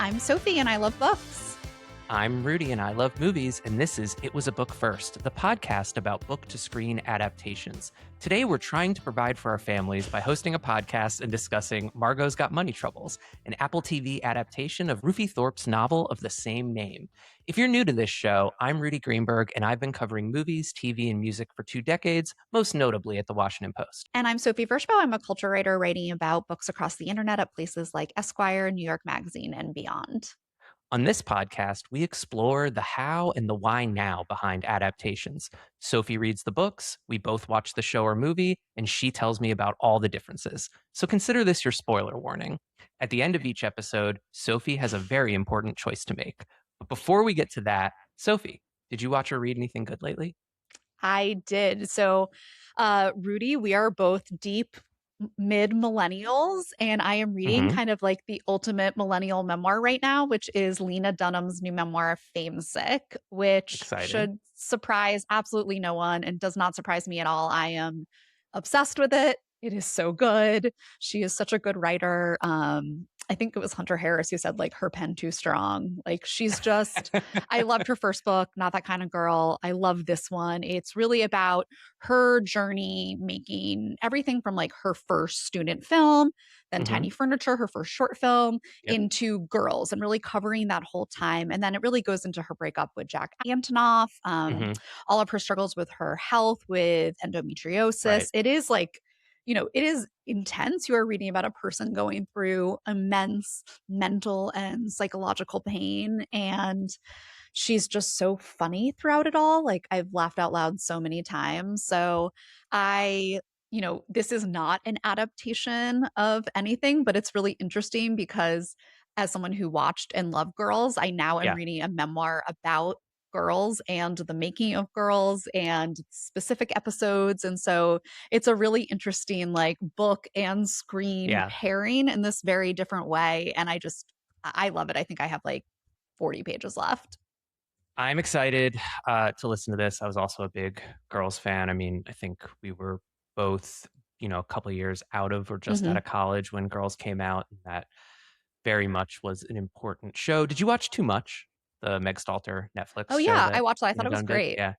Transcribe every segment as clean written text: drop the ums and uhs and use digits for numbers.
I'm Sophie and I love books. I'm Rudi and I love movies, and this is It Was a Book First, the podcast about book-to-screen adaptations. Today, we're trying to provide for our families by hosting a podcast and discussing Margo's Got Money Troubles, an Apple TV adaptation of Rufi Thorpe's novel of the same name. If you're new to this show, I'm Rudi Greenberg, and I've been covering movies, TV, and music for 2 decades, most notably at the Washington Post. And I'm Sophie Vershbow. I'm a culture writer writing about books across the internet at places like Esquire, New York Magazine, and beyond. On this podcast, we explore the how and the why now behind adaptations. Sophie reads the books, we both watch the show or movie, and she tells me about all the differences. So consider this your spoiler warning. At the end of each episode, Sophie has a very important choice to make. But before we get to that, Sophie, did you watch or read anything good lately? I did. So, Rudi, we are both deep mid-millennials, and I am reading kind of like the ultimate millennial memoir right now, which is Lena Dunham's new memoir, Famesick, which should surprise absolutely no one and does not surprise me at all. I am obsessed with it. It is so good. She is such a good writer. I think it was Hunter Harris who said like her pen too strong. Like she's just, I loved her first book, Not That Kind of Girl. I love this one. It's really about her journey making everything from like her first student film, then Tiny Furniture, her first short film, into Girls, and really covering that whole time. And then it really goes into her breakup with Jack Antonoff, all of her struggles with her health, with endometriosis. Right. It is like, you know, it is intense. You are reading about a person going through immense mental and psychological pain. And she's just so funny throughout it all. Like I've laughed out loud so many times. So this is not an adaptation of anything, but it's really interesting because as someone who watched and loved Girls, I now am reading a memoir about Girls and the making of Girls and specific episodes. And so it's a really interesting like book and screen pairing in this very different way. And I love it. I think I have like 40 pages left. I'm excited to listen to this. I was also a big Girls fan. I mean, I think we were both, a couple of years out of or just out of college when Girls came out. And that very much was an important show. Did you watch Too Much? The Meg Stalter Netflix show? Oh yeah, I watched that. I thought it was great. Yeah.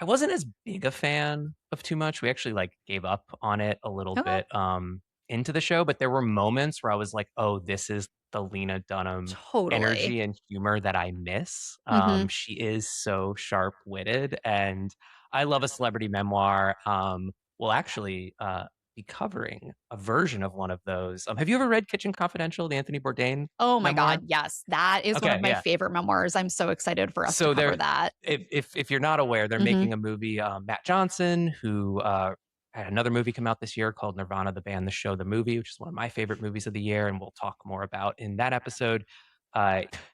I wasn't as big a fan of Too Much. We actually like gave up on it a little bit into the show, but there were moments where I was like, oh, this is the Lena Dunham energy and humor that I miss. She is so sharp-witted, and I love a celebrity memoir. We'll actually be covering a version of one of those. Have you ever read Kitchen Confidential, the Anthony Bourdain Oh my memoir? God, yes. That is one of my favorite memoirs. I'm so excited for us to cover that. If you're not aware, they're making a movie. Matt Johnson, who had another movie come out this year called Nirvana, the Band, the Show, the Movie, which is one of my favorite movies of the year, and we'll talk more about in that episode.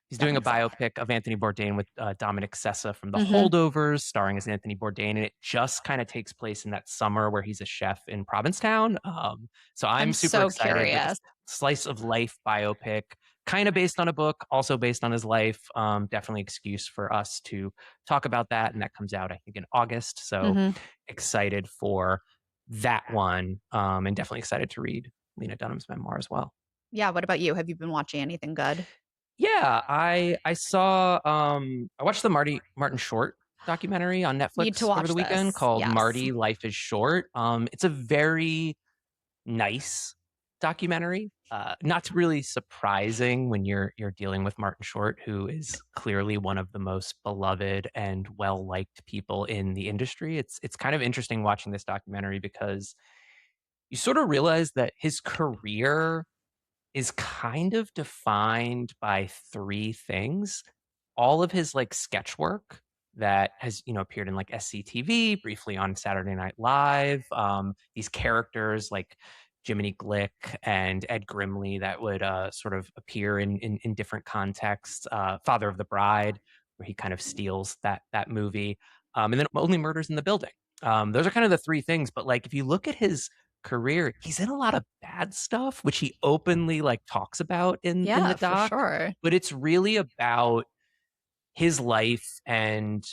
He's doing a biopic of Anthony Bourdain with Dominic Sessa from The Holdovers, starring as Anthony Bourdain, and it just kind of takes place in that summer where he's a chef in Provincetown. So I'm super excited. Curious. Slice of life biopic, kind of based on a book, also based on his life. Definitely excuse for us to talk about that, and that comes out I think in August. So excited for that one, and definitely excited to read Lena Dunham's memoir as well. Yeah. What about you? Have you been watching anything good? Yeah, I saw I watched the Martin Short documentary on Netflix over the weekend called Marty, Life is Short. It's a very nice documentary. Not really surprising when you're dealing with Martin Short, who is clearly one of the most beloved and well-liked people in the industry. It's kind of interesting watching this documentary because you sort of realize that his career is kind of defined by 3 things. All of his like sketch work that has, appeared in like SCTV, briefly on Saturday Night Live. These characters like Jiminy Glick and Ed Grimley that would sort of appear in different contexts. Father of the Bride, where he kind of steals that movie. And then Only Murders in the Building. Those are kind of the 3 things. But like, if you look at his career, he's in a lot of bad stuff, which he openly like talks about in the doc. For sure. But it's really about his life and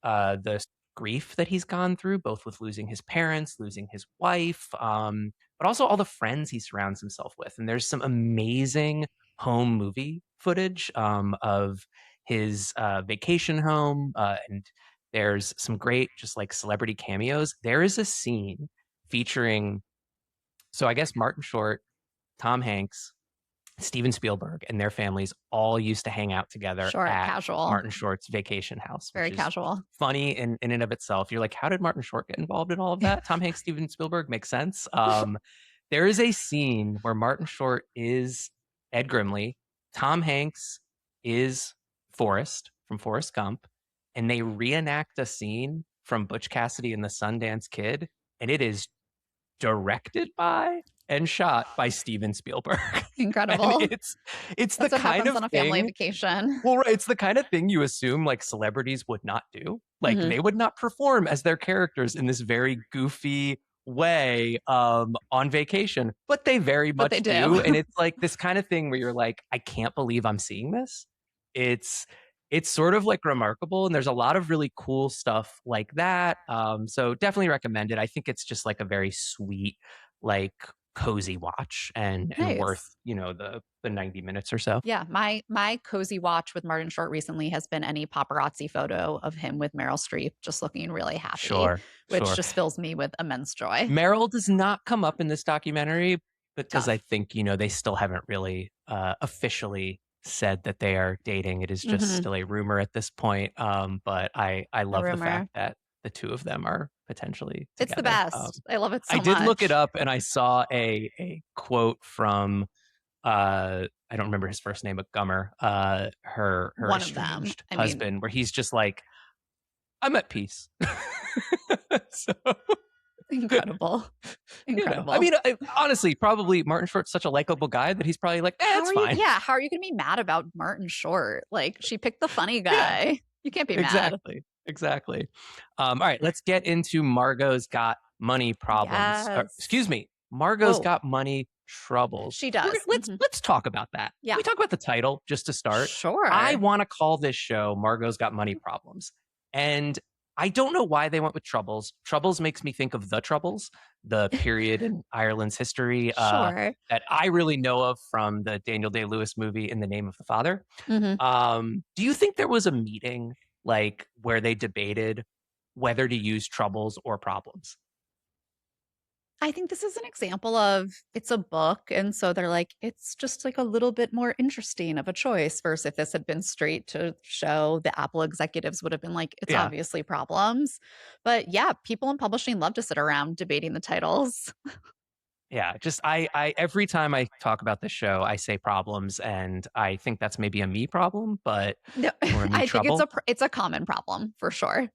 the grief that he's gone through, both with losing his parents, losing his wife, but also all the friends he surrounds himself with. And there's some amazing home movie footage of his vacation home, and there's some great just like celebrity cameos. There is a scene featuring, so I guess Martin Short, Tom Hanks, Steven Spielberg, and their families all used to hang out together at casual. Martin Short's vacation house. Very which casual. is funny in and of itself. You're like, how did Martin Short get involved in all of that? Tom Hanks, Steven Spielberg makes sense. There is a scene where Martin Short is Ed Grimley, Tom Hanks is Forrest from Forrest Gump, and they reenact a scene from Butch Cassidy and the Sundance Kid, and it is directed by and shot by Steven Spielberg. Incredible. And it's the kind of on a family vacation. Well, right, it's the kind of thing you assume like celebrities would not do. Like they would not perform as their characters in this very goofy way on vacation, but they very much do. And it's like this kind of thing where you're like, I can't believe I'm seeing this. It's sort of like remarkable, and there's a lot of really cool stuff like that. So definitely recommend it. I think it's just like a very sweet, like cozy watch and worth, the 90 minutes or so. Yeah, my cozy watch with Martin Short recently has been any paparazzi photo of him with Meryl Streep just looking really happy, which just fills me with immense joy. Meryl does not come up in this documentary because I think, they still haven't really officially said that they are dating. It is just still a rumor at this point. But I love the fact that the two of them are potentially together. It's the best. I love it so much. I did look it up, and I saw a quote from I don't remember his first name, but Gummer, her estranged husband, where he's just like, I'm at peace. So incredible. I mean, honestly, probably Martin Short's such a likable guy that he's probably like, it's fine. How are you gonna be mad about Martin Short? Like, she picked the funny guy. Yeah. You can't be mad. Exactly. All right, let's get into Margo's Got Money Problems. Yes. Excuse me, Margo's Got Money Troubles. She does. Let's talk about that. Yeah. Can we talk about the title just to start? Sure. I want to call this show Margo's Got Money Problems. And I don't know why they went with Troubles. Troubles makes me think of The Troubles, the period in Ireland's history that I really know of from the Daniel Day-Lewis movie In the Name of the Father. Do you think there was a meeting like where they debated whether to use Troubles or Problems? I think this is an example of, it's a book, and so they're like, it's just like a little bit more interesting of a choice versus if this had been straight to show, the Apple executives would have been like, it's obviously Problems. But yeah, people in publishing love to sit around debating the titles. Yeah, just I every time I talk about this show, I say Problems, and I think that's maybe a me problem, but no, I think it's a common problem for sure.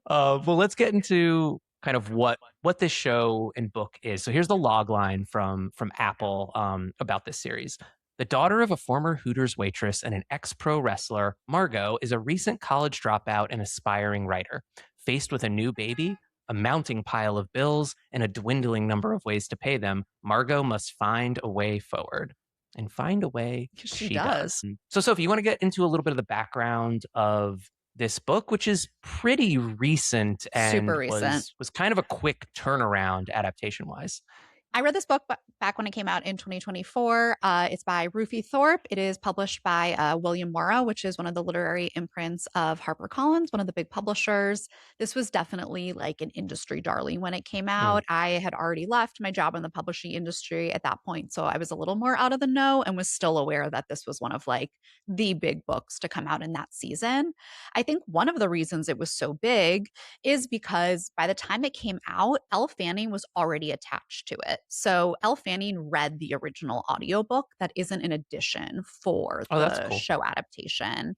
Well, let's get into kind of what this show and book is. So here's the log line from Apple about this series. The daughter of a former Hooters waitress and an ex-pro wrestler, Margo is a recent college dropout and aspiring writer. Faced with a new baby, a mounting pile of bills, and a dwindling number of ways to pay them, Margo must find a way forward. And find a way she does. So Sophie, you want to get into a little bit of the background of this book, which is pretty recent and super recent. Was kind of a quick turnaround adaptation wise. I read this book back when it came out in 2024. It's by Rufi Thorpe. It is published by William Morrow, which is one of the literary imprints of HarperCollins, one of the big publishers. This was definitely like an industry darling when it came out. I had already left my job in the publishing industry at that point, so I was a little more out of the know and was still aware that this was one of like the big books to come out in that season. I think one of the reasons it was so big is because by the time it came out, Elle Fanning was already attached to it. So Elle Fanning read the original audiobook that isn't an edition for the show adaptation.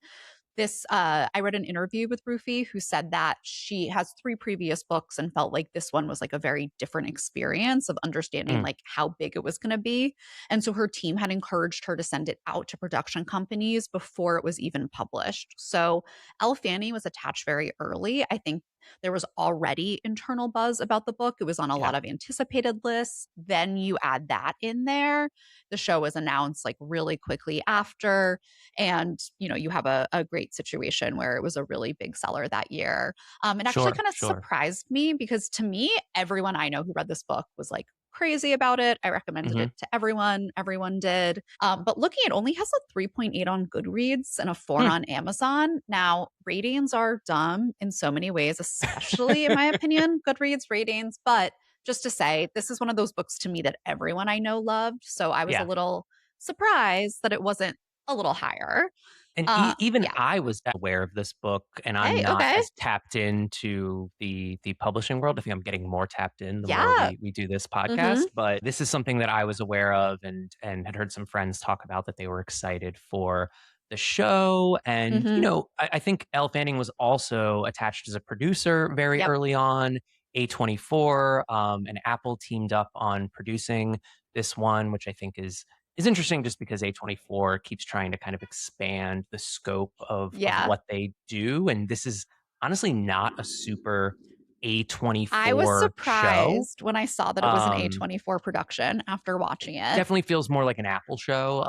I read an interview with Rufi who said that she has 3 previous books and felt like this one was like a very different experience of understanding like how big it was going to be. And so her team had encouraged her to send it out to production companies before it was even published. So Elle Fanning was attached very early. I think there was already internal buzz about the book. It was on a lot of anticipated lists. Then you add that in there. The show was announced like really quickly after. And, you have a great situation where it was a really big seller that year. It actually kind of surprised me because to me, everyone I know who read this book was like, crazy about it. I recommended it to everyone. Everyone did. But looking, it only has a 3.8 on Goodreads and a 4 on Amazon. Now, ratings are dumb in so many ways, especially in my opinion, Goodreads ratings. But just to say, this is one of those books to me that everyone I know loved. So I was a little surprised that it wasn't a little higher. And even I was aware of this book, and I'm not as tapped into the publishing world. I think I'm getting more tapped in the more we do this podcast. But this is something that I was aware of and had heard some friends talk about, that they were excited for the show. And, you know, I think Elle Fanning was also attached as a producer very early on. A24 and Apple teamed up on producing this one, which I think is interesting, just because A24 keeps trying to kind of expand the scope of what they do. And this is honestly not a super A24 I was surprised show when I saw that it was an A24 production after watching it. Definitely feels more like an Apple show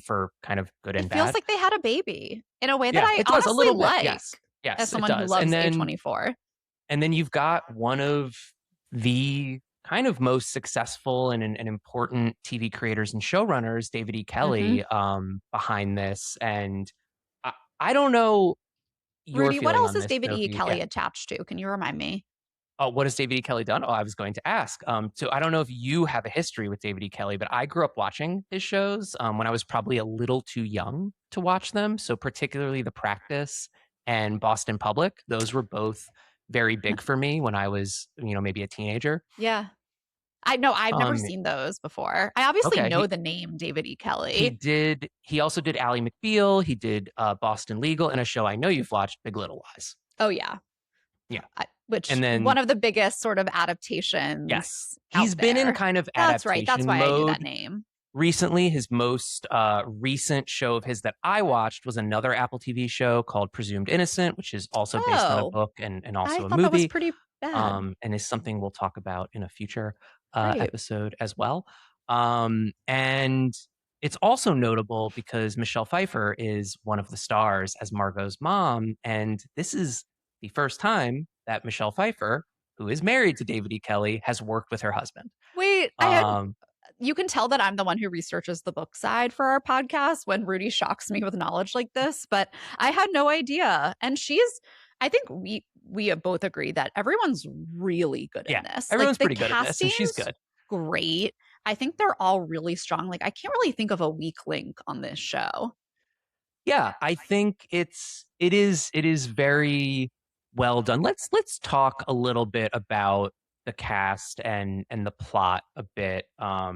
for kind of good and bad. It feels like they had a baby in a way that I honestly like. Yes, as someone who loves A24. And then you've got one of the kind of most successful and important TV creators and showrunners, David E. Kelley, behind this. And I don't know your Rudi, what else is this, David Sophie. E. Kelley attached to? Can you remind me? Oh, what has David E. Kelley done? Oh, I was going to ask. So I don't know if you have a history with David E. Kelley, but I grew up watching his shows when I was probably a little too young to watch them. So particularly The Practice and Boston Public, those were both very big for me when I was, you know, maybe a teenager. Yeah. I know I've never seen those before. I obviously know the name David E. Kelley. He also did Ally McBeal. He did Boston Legal, and a show I know you've watched, Big Little Lies. Oh, yeah. Yeah. Which, and then one of the biggest sort of adaptations. Yes. He's been in kind of adaptation That's right. That's why I knew that name. Recently, his most recent show of his that I watched was another Apple TV show called Presumed Innocent, which is also based on a book and also a movie. That was pretty bad. And is something we'll talk about in a future episode as well. And it's also notable because Michelle Pfeiffer is one of the stars as Margo's mom. And this is the first time that Michelle Pfeiffer, who is married to David E. Kelley, has worked with her husband. Wait, you can tell that I'm the one who researches the book side for our podcast when Rudi shocks me with knowledge like this, but I had no idea. And I think we have both agreed that everyone's really good in this. Everyone's pretty good at this, and she's good. Great. I think they're all really strong. Like, I can't really think of a weak link on this show. Yeah, I think it is very well done. Let's talk a little bit about the cast and the plot a bit. I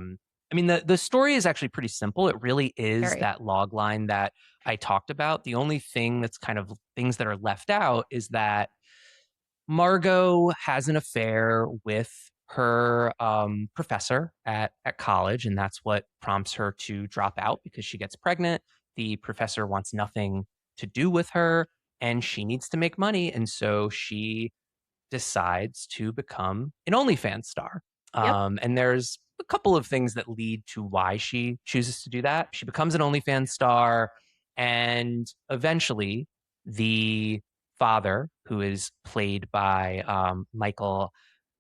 mean, the story is actually pretty simple. It really is that log line that I talked about. The only thing that's kind of things that are left out is that Margo has an affair with her professor at college, and that's what prompts her to drop out because she gets pregnant. The professor wants nothing to do with her, and she needs to make money, and so she decides to become an OnlyFans star. And there's a couple of things that lead to why she chooses to do that. She becomes an OnlyFans star, and eventually the father, who is played by Michael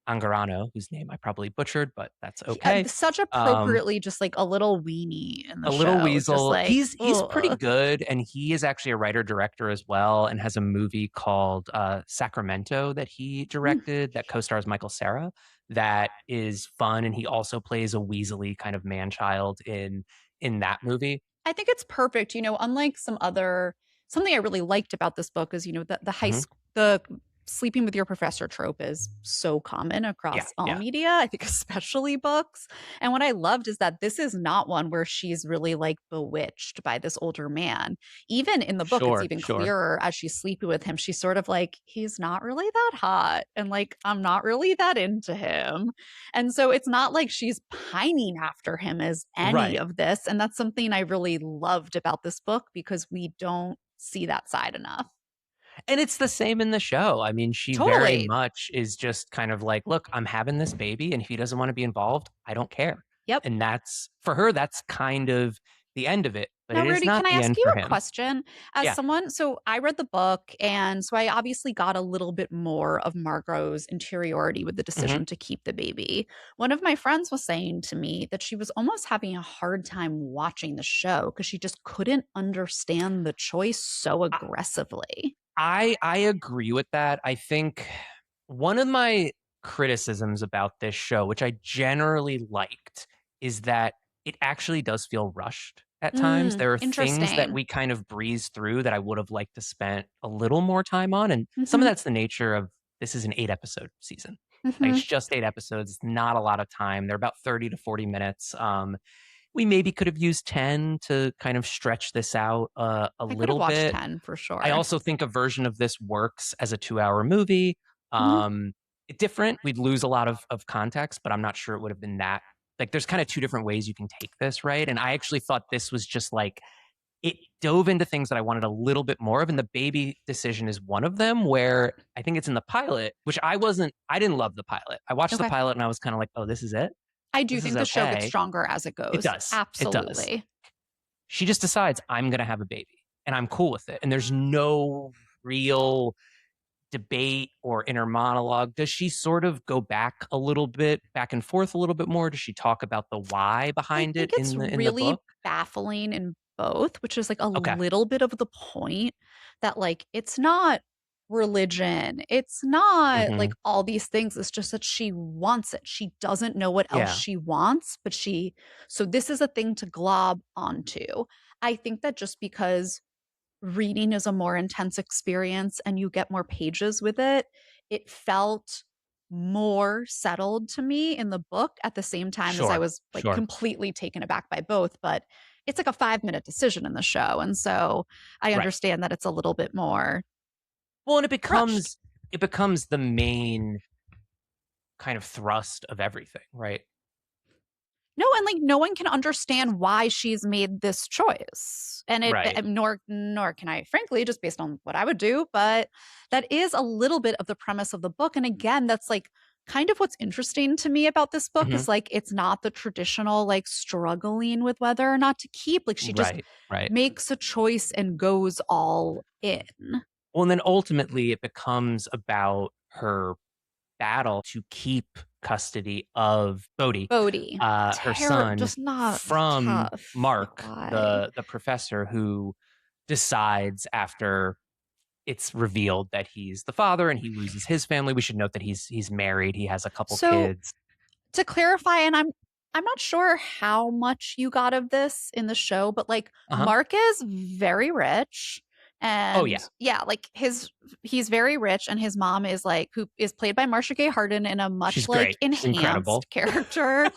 Angarano, whose name I probably butchered, but that's okay. Such appropriately just like a little weenie in the show. A little weasel. Like, he's pretty good, and he is actually a writer-director as well, and has a movie called Sacramento that he directed that co-stars Michael Cera that is fun, and he also plays a weaselly kind of man-child in that movie. I think it's perfect. You know, unlike something I really liked about this book is, you know, the high school, the sleeping with your professor trope is so common across all media, I think especially books. And what I loved is that this is not one where she's really like bewitched by this older man. Even in the book, it's even clearer as she's sleeping with him. She's sort of like, he's not really that hot. And like, I'm not really that into him. And so it's not like she's pining after him as any of this. And that's something I really loved about this book because we don't see that side enough. And it's the same in the show. I mean, she very much is just kind of like, look, I'm having this baby, and if he doesn't want to be involved, I don't care. Yep. And that's, for her, that's kind of the end of it, but now, it is Rudi, not can I the ask end you for a him. question? As Yeah. someone, so I read the book, and so I obviously got a little bit more of Margot's interiority with the decision to keep the baby. One of my friends was saying to me that she was almost having a hard time watching the show because she just couldn't understand the choice so aggressively. I agree with that. I think one of my criticisms about this show, which I generally liked, is that it actually does feel rushed at times. There are things that Interesting. we kind of breeze through that I would have liked to spend a little more time on. And some of Mm-hmm. that's the nature of this is an 8-episode season. Like Mm-hmm. it's just 8 episodes. It's not a lot of time. They're about 30 to 40 minutes. We maybe could have used 10 to kind of stretch this out a I could have little watched bit. 10 for I sure. also think a version of this works as a 2-hour movie. Mm-hmm. Different. We'd lose a lot of context, but I'm not sure it would have been that. Like, there's kind of two different ways you can take this, right? And I actually thought this was just like, it dove into things that I wanted a little bit more of. And the baby decision is one of them, where I think it's in the pilot, which I didn't love the pilot. I watched the Okay. pilot and I was kind of like, oh, this is it. I do This is think the show gets okay. stronger as it It goes. does. It does. Absolutely. She just decides, I'm going to have a baby and I'm cool with it. And there's no real debate or inner monologue. Does she sort of go back a little bit, back and forth a little bit more? Does she talk about the why I behind think it it's in the really book? baffling in both, which is like a Okay. little bit of the point that like it's not religion. It's not like Mm-hmm. all these things. It's just that she wants it. She doesn't know what else Yeah. she wants, but so this is a thing to glob onto. I think that just because reading is a more intense experience and you get more pages with it, it felt more settled to me in the book at the same time as I Sure. was like Sure. completely taken aback by both. But it's like a 5 minute decision in the show. And so I Right. understand that it's a little bit more Well, and rushed. it becomes the main kind of thrust of everything, right? No, and like no one can understand why she's made this choice. And Right. nor can I, frankly, just based on what I would do. But that is a little bit of the premise of the book. And again, that's like kind of what's interesting to me about this book Mm-hmm. is like it's not the traditional like struggling with whether or not to keep. Like she just Right. Right. makes a choice and goes all in. Well, and then ultimately it becomes about her battle to keep custody of Bodhi, Bodhi, her son, just not from tough. Mark, Why? the professor who decides after it's revealed that he's the father and he loses his family. We should note that he's married. He has a couple So kids. to clarify, and I'm not sure how much you got of this in the show, but like Uh-huh. Mark is very rich. Oh And yeah. yeah, like he's very rich, and his mom is like who is played by Marcia Gay Harden in a much She's like great. She's incredible. enhanced character.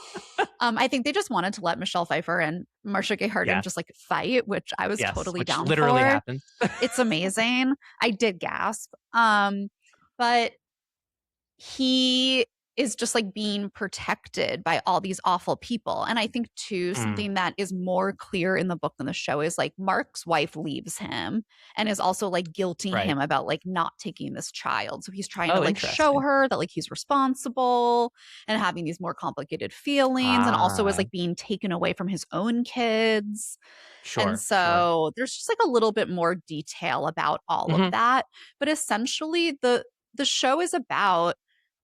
I think they just wanted to let Michelle Pfeiffer and Marcia Gay Harden Yeah. just like fight, which I was Yes. totally Which down literally for. happens. It's amazing. I did gasp. But he is just like being protected by all these awful people. And I think too, something that is more clear in the book than the show is like Mark's wife leaves him and is also like guilting Right. him about like not taking this child. So he's trying to like show Interesting. her that like he's responsible and having these more complicated feelings and also is like being taken away from his own kids. And Sure. so there's just like a little bit more detail about all of that. But essentially the show is about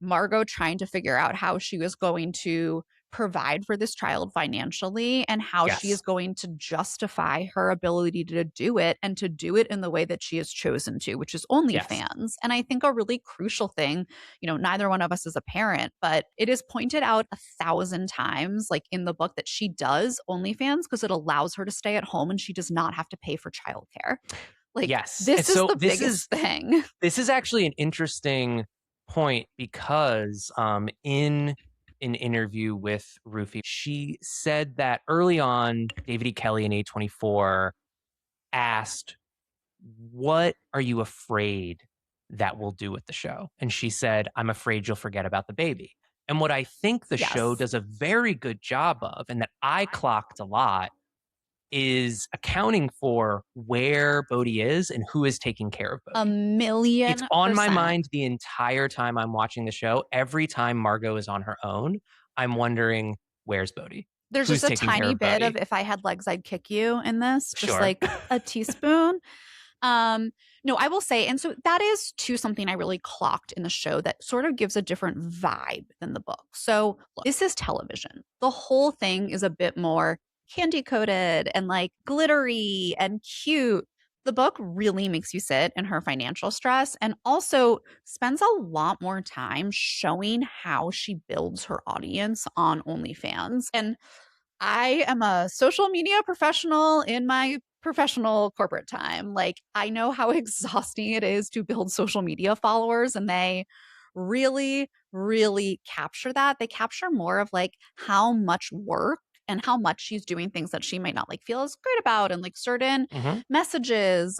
Margo trying to figure out how she was going to provide for this child financially and how she is Yes. going to justify her ability to do it and to do it in the way that she has chosen to, which is OnlyFans. Yes. And I think a really crucial thing, neither one of us is a parent, but it is pointed out 1,000 times, like in the book, that she does OnlyFans because it allows her to stay at home and she does not have to pay for childcare. Like, yes. this is the biggest thing. This is actually an interesting point because in an interview with Rufi, she said that early on, David E. Kelley and A24 asked, what are you afraid that we'll do with the show? And she said, I'm afraid you'll forget about the baby. And what I think the show does a very good job of, and that I clocked a lot, is accounting for where Bodhi is and who is taking care of Bodhi. 1,000,000%. It's on my mind the entire time I'm watching the show. Every time Margo is on her own, I'm wondering, where's Bodhi? There's who's just a taking care tiny of bit of Bodhi. "if I had legs, I'd kick you" in this, just Sure. like a teaspoon. No, I will say, and so that is too something I really clocked in the show that sort of gives a different vibe than the book. So this is television. The whole thing is a bit more candy coated and like glittery and cute. The book really makes you sit in her financial stress and also spends a lot more time showing how she builds her audience on OnlyFans. And I am a social media professional in my professional corporate time. Like, I know how exhausting it is to build social media followers, and they really, really capture that. They capture more of like how much work and how much she's doing things that she might not like feel as great about and like certain messages.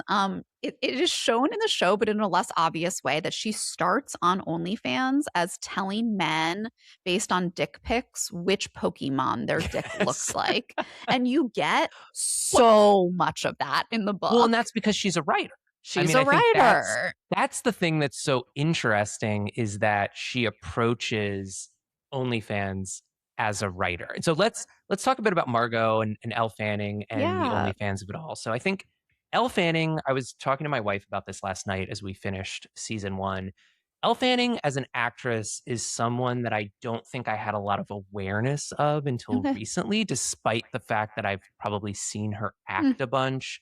It is shown in the show, but in a less obvious way, that she starts on OnlyFans as telling men based on dick pics which Pokemon their dick looks like. And you get so much of that in the book. Well, and that's because she's a writer. She's a writer. Think that's the thing that's so interesting, is that she approaches OnlyFans as a writer. And so let's talk a bit about Margo and Elle Fanning and the OnlyFans of it all. So I think Elle Fanning, I was talking to my wife about this last night as we finished season 1. Elle Fanning as an actress is someone that I don't think I had a lot of awareness of until recently, despite the fact that I've probably seen her act a bunch.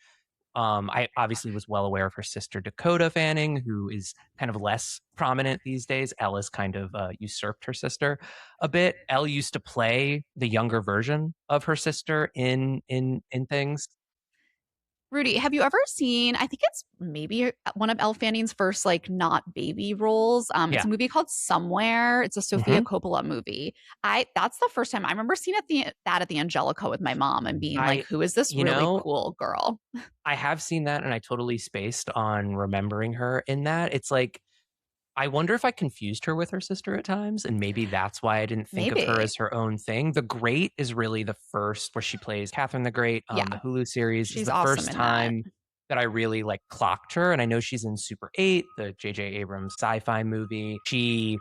I obviously was well aware of her sister Dakota Fanning, who is kind of less prominent these days. Elle has kind of usurped her sister a bit. Elle used to play the younger version of her sister in things. Rudi, have you ever seen, I think it's maybe one of Elle Fanning's first like not baby roles. It's a movie called Somewhere. It's a Sofia Coppola movie. That's the first time I remember seeing that at the Angelica with my mom and being like, who is this really cool girl? I have seen that and I totally spaced on remembering her in that. It's like, I wonder if I confused her with her sister at times, and maybe that's why I didn't think of her as her own thing. The Great is really the first where she plays Catherine the Great on the Hulu series. She's the awesome first time that I really like clocked her, and I know she's in Super 8, the J.J. Abrams sci-fi movie. She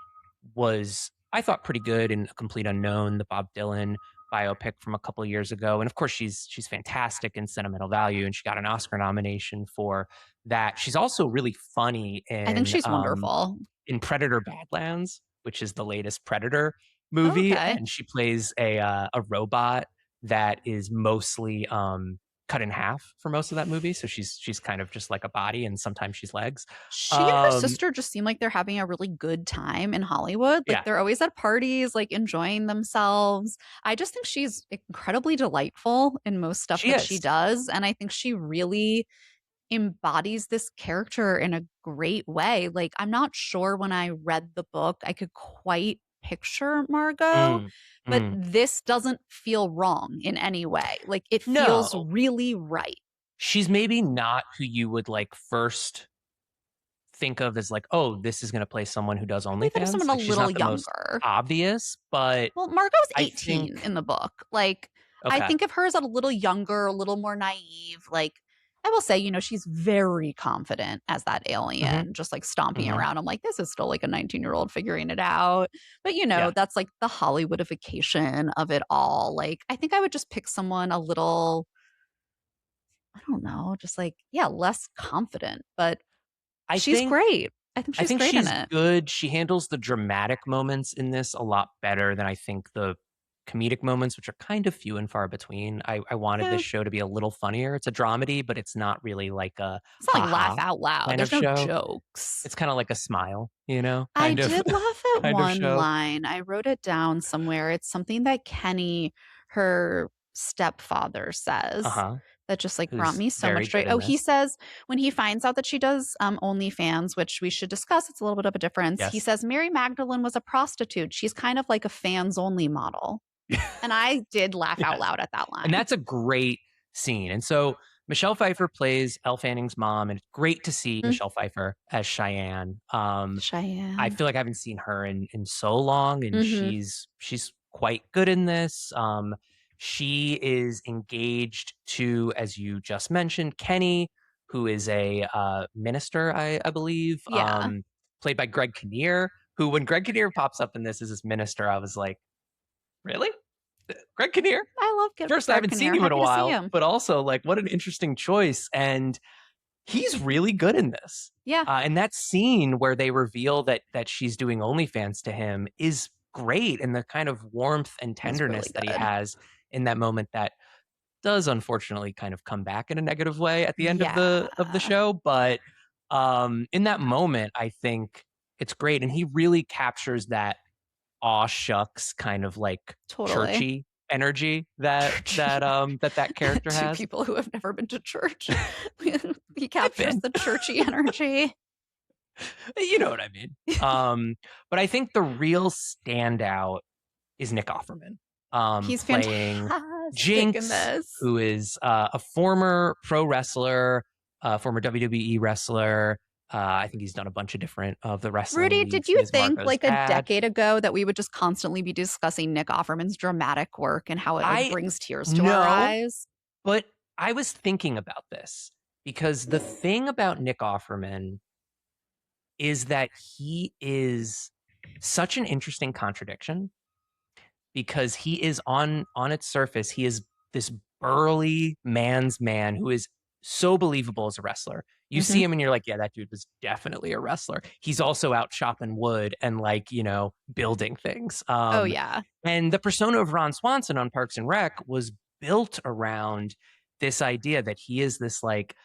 was, I thought, pretty good in A Complete Unknown, the Bob Dylan biopic from a couple of years ago. And of course, she's fantastic in Sentimental Value, and she got an Oscar nomination for that. She's also really funny in, I think she's wonderful in Predator Badlands, which is the latest Predator movie. And she plays a robot that is mostly cut in half for most of that movie. So she's kind of just like a body, and sometimes she's legs. She and her sister just seem like they're having a really good time in Hollywood. Like they're always at parties, like enjoying themselves. I just think she's incredibly delightful in most stuff she does. And I think she really embodies this character in a great way. Like, I'm not sure when I read the book, I could quite picture Margo, but this doesn't feel wrong in any way. Like, it feels really right. She's maybe not who you would like first think of as like, oh, this is going to play someone who does OnlyFans. Someone like, a little younger. Obvious, but Margo's 18 in the book. Like, I think of her as a little younger, a little more naive. Like, I will say, she's very confident as that alien, just like stomping around. I'm like, this is still like a 19-year-old figuring it out. But, that's like the Hollywoodification of it all. Like, I think I would just pick someone a little, I don't know, just like, less confident. But she's great. I think she's great in it. Good. She handles the dramatic moments in this a lot better than I think the comedic moments, which are kind of few and far between. I wanted this show to be a little funnier. It's a dramedy, but it's not really like it's not like laugh out loud. There's no jokes. It's kind of like a smile, I did laugh at one line. I wrote it down somewhere. It's something that Kenny, her stepfather, says. That just like brought me so much joy. He says when he finds out that she does OnlyFans, which we should discuss, it's a little bit of a difference. He says Mary Magdalene was a prostitute. She's kind of like a fans only model. And I did laugh out loud at that line. And that's a great scene. And so Michelle Pfeiffer plays Elle Fanning's mom, and it's great to see Michelle Pfeiffer as Cheyenne. Cheyenne. I feel like I haven't seen her in so long, and she's quite good in this. She is engaged to, as you just mentioned, Kenny, who is a minister, I believe, played by Greg Kinnear, who, when Greg Kinnear pops up in this as this minister, I was like, really? Greg Kinnear. I love Greg First, I haven't seen him in a while, but also like what an interesting choice. And he's really good in this. Yeah. And that scene where they reveal that she's doing OnlyFans to him is great. And the kind of warmth and tenderness really that he has in that moment that does unfortunately kind of come back in a negative way at the end of the show. But in that moment, I think it's great. And he really captures that aw shucks kind of like churchy energy that character has. Two people who have never been to church. He captures the churchy energy. You know what I mean. But I think the real standout is Nick Offerman. He's playing fantastic Jinx, in this. who is a former pro wrestler, former WWE wrestler. I think he's done a bunch of different of the wrestling. Rudi, leagues. did you think like a decade ago that we would just constantly be discussing Nick Offerman's dramatic work and how it brings tears to our eyes? But I was thinking about this because the thing about Nick Offerman is that he is such an interesting contradiction, because he is on its surface, he is this burly man's man who is so believable as a wrestler. You see him and you're like, yeah, that dude was definitely a wrestler. He's also out chopping wood and like, you know, building things. Oh yeah. And the persona of Ron Swanson on Parks and Rec was built around this idea that he is this like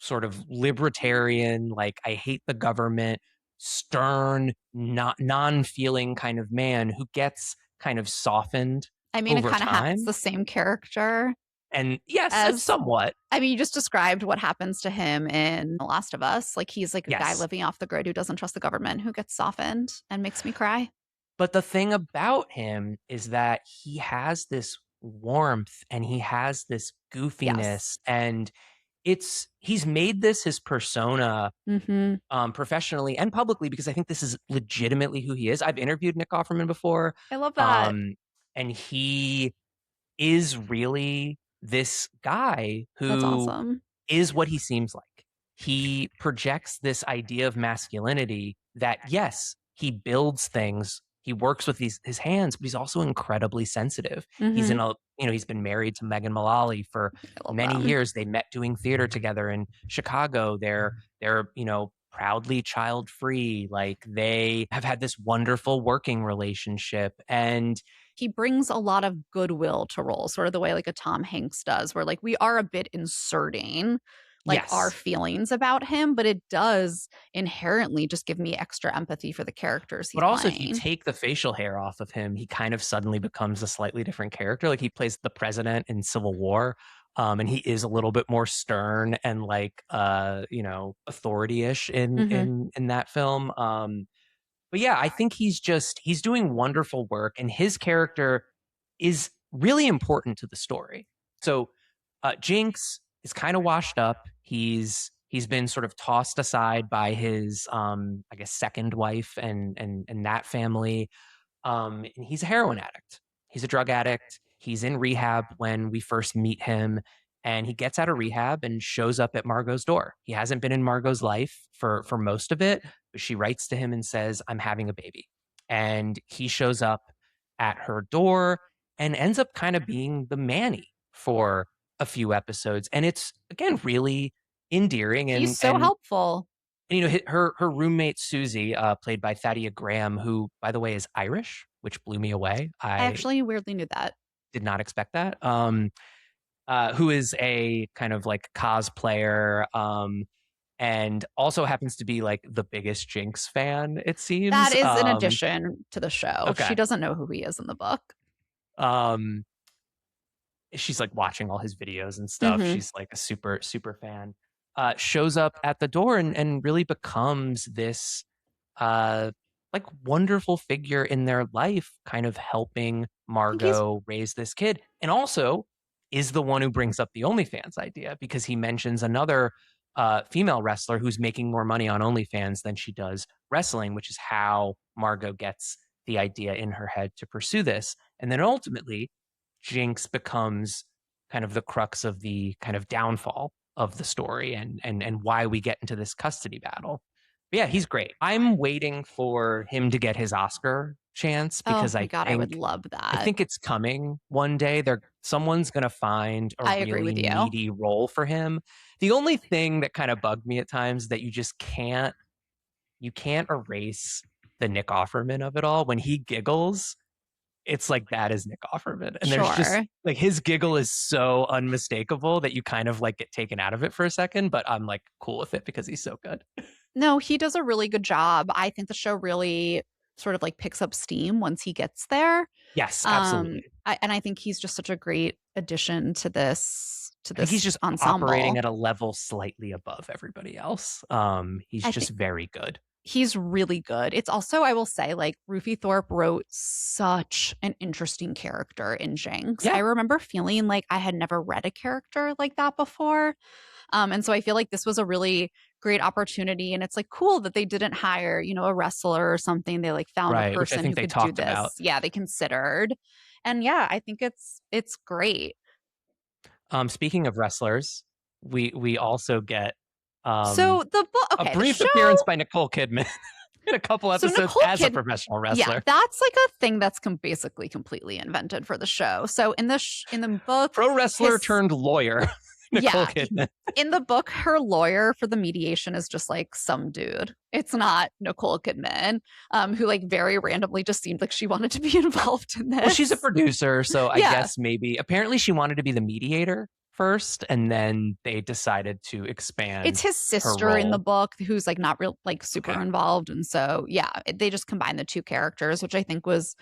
sort of libertarian, like I hate the government, stern, non-feeling kind of man who gets kind of softened. I mean, it kind of happens the same character. And yes, somewhat. I mean, you just described what happens to him in The Last of Us. Like he's like a guy living off the grid who doesn't trust the government, who gets softened and makes me cry. But the thing about him is that he has this warmth and he has this goofiness, and he's made this his persona professionally and publicly, because I think this is legitimately who he is. I've interviewed Nick Offerman before. I love that. And he is really this guy who is what he seems like. He projects this idea of masculinity that, yes, he builds things. He works with his hands, but he's also incredibly sensitive. He's he's been married to Megan Mullally for many years. They met doing theater together in Chicago. They're proudly child free. Like they have had this wonderful working relationship, and he brings a lot of goodwill to roles, sort of the way like a Tom Hanks does, where like we are a bit inserting like our feelings about him, but it does inherently just give me extra empathy for the characters he's also, playing. if you take the facial hair off of him, he kind of suddenly becomes a slightly different character. Like he plays the president in Civil War, and he is a little bit more stern and like authority-ish in that film. But yeah, I think he's doing wonderful work, and his character is really important to the story. So Jinx is kind of washed up. He's been sort of tossed aside by his I guess second wife and that family. And he's a heroin addict. He's a drug addict. He's in rehab when we first meet him, and he gets out of rehab and shows up at Margo's door. He hasn't been in Margo's life for most of it, but she writes to him and says, I'm having a baby. And he shows up at her door and ends up kind of being the Manny for a few episodes. And it's, again, really endearing. And he's so helpful. And, her roommate, Susie, played by Thadia Graham, who, by the way, is Irish, which blew me away. I actually weirdly knew that. Did not expect that. Who is a kind of like cosplayer, and also happens to be like the biggest Jinx fan, it seems. That is an addition to the show. Okay. She doesn't know who he is in the book. She's like watching all his videos and stuff. She's like a super, super fan. Shows up at the door and really becomes this like wonderful figure in their life, kind of helping Margo raise this kid. And also is the one who brings up the OnlyFans idea, because he mentions another female wrestler who's making more money on OnlyFans than she does wrestling, which is how Margo gets the idea in her head to pursue this. And then ultimately, Jinx becomes kind of the crux of the kind of downfall of the story and why we get into this custody battle. But yeah, he's great. I'm waiting for him to get his Oscar chance because I would love that. I think it's coming one day. Someone's going to find a really meaty role for him. The only thing that kind of bugged me at times that you can't erase the Nick Offerman of it all. When he giggles, it's like that is Nick Offerman. And there's just like his giggle is so unmistakable that you kind of like get taken out of it for a second, but I'm like cool with it because he's so good. No, he does a really good job. I think the show really sort of like picks up steam once he gets there. Yes, absolutely. And I think he's just such a great addition to this he's just ensemble. Operating at a level slightly above everybody else. He's just very good. He's really good. It's also, I will say, like Rufi Thorpe wrote such an interesting character in Jinx. Yeah. I remember feeling like I had never read a character like that before. And so I feel like this was a really great opportunity. And it's like cool that they didn't hire, a wrestler or something. They like found a person who could do this. About. Yeah, they considered. And yeah, I think it's great. Speaking of wrestlers, we also get so the book, a brief appearance by Nicole Kidman in a couple episodes as a professional wrestler. Yeah, that's like a thing that's basically completely invented for the show. So in the book, pro wrestler turned lawyer. Nicole Kidman. In the book, her lawyer for the mediation is just like some dude. It's not Nicole Kidman, who like very randomly just seemed like she wanted to be involved in this. Well, she's a producer, so I guess maybe apparently she wanted to be the mediator first, and then they decided to expand. It's his sister in the book who's like not real like super involved, and so they just combined the two characters, which I think was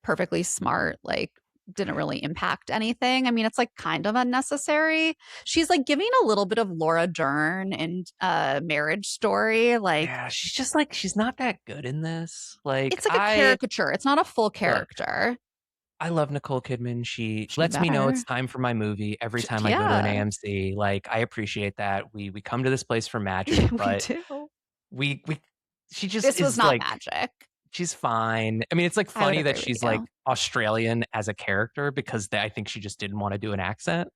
perfectly smart. Like didn't really impact anything. I mean, it's like kind of unnecessary. She's like giving a little bit of Laura Dern in Marriage Story. Like, yeah, she's just like she's not that good in this. Like, it's like a caricature. It's not a full character. I love Nicole Kidman. She lets me know it's time for my movie every time I go to an AMC. Like, I appreciate that. We come to this place for magic, but she just this was not like, magic. She's fine. I mean, it's like funny that she's like Australian as a character because I think she just didn't want to do an accent.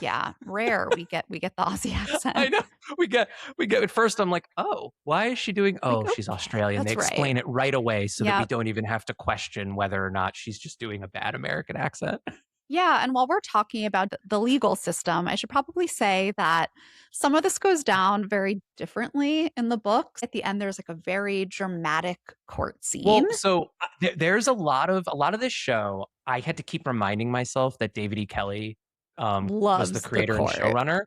Yeah, rare. We get the Aussie accent. I know. We get at first I'm like, oh, why is she doing? Oh, like, she's Australian. They explain it right away so that we don't even have to question whether or not she's just doing a bad American accent. Yeah, and while we're talking about the legal system, I should probably say that some of this goes down very differently in the books. At the end, there's like a very dramatic court scene. Well, so there's a lot of this show. I had to keep reminding myself that David E. Kelly was the creator and showrunner.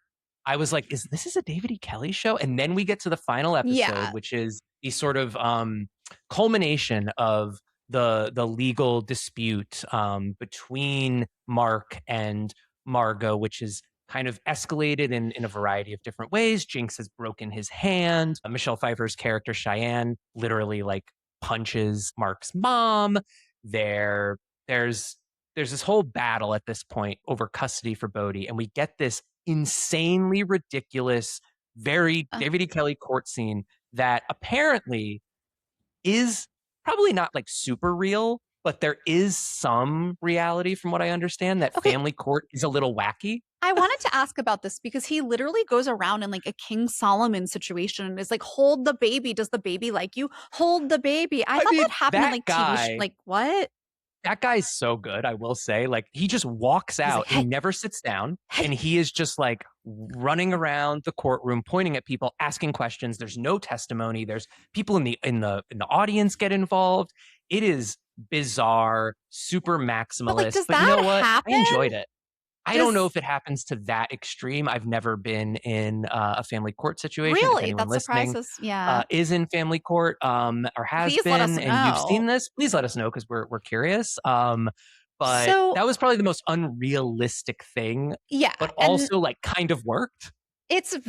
I was like, this is a David E. Kelly show? And then we get to the final episode, which is the sort of culmination of the legal dispute between Mark and Margo, which is kind of escalated in a variety of different ways. Jinx has broken his hand. Michelle Pfeiffer's character Cheyenne literally like punches Mark's mom. There's this whole battle at this point over custody for Bodhi, and we get this insanely ridiculous, very David E. Kelly court scene that apparently is probably not like super real, but there is some reality from what I understand that family court is a little wacky. I wanted to ask about this because he literally goes around in like a King Solomon situation and is like, hold the baby. Does the baby like you? Hold the baby. I thought that happened in like TV. Like what? That guy's so good, I will say. Like he just walks out, like, he never sits down, and he is just like running around the courtroom, pointing at people, asking questions. There's no testimony. There's people in the audience get involved. It is bizarre, super maximalist. But you know what? Happen? I enjoyed it. I don't know if it happens to that extreme. I've never been in a family court situation. Really? That surprises. Yeah. Is in family court or has been, and you've seen this, please let us know because we're curious. But that was probably the most unrealistic thing. Yeah. But also like kind of worked. It's I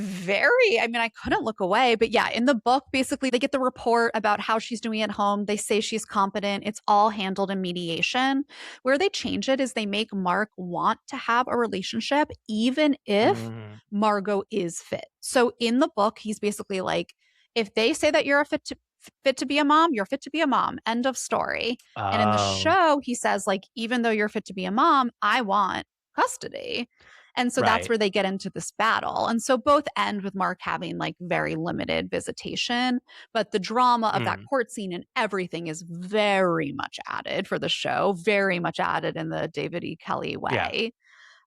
mean, I couldn't look away, but yeah, in the book, basically they get the report about how she's doing at home. They say she's competent. It's all handled in mediation. Where they change it is they make Mark want to have a relationship, even if Margo is fit. So in the book, he's basically like, if they say that you're fit to be a mom, you're fit to be a mom. End of story. Oh. And in the show, he says like, even though you're fit to be a mom, I want custody. And so that's where they get into this battle. And so both end with Mark having like very limited visitation, but the drama of that court scene and everything is very much added for the show, very much added in the David E. Kelley way.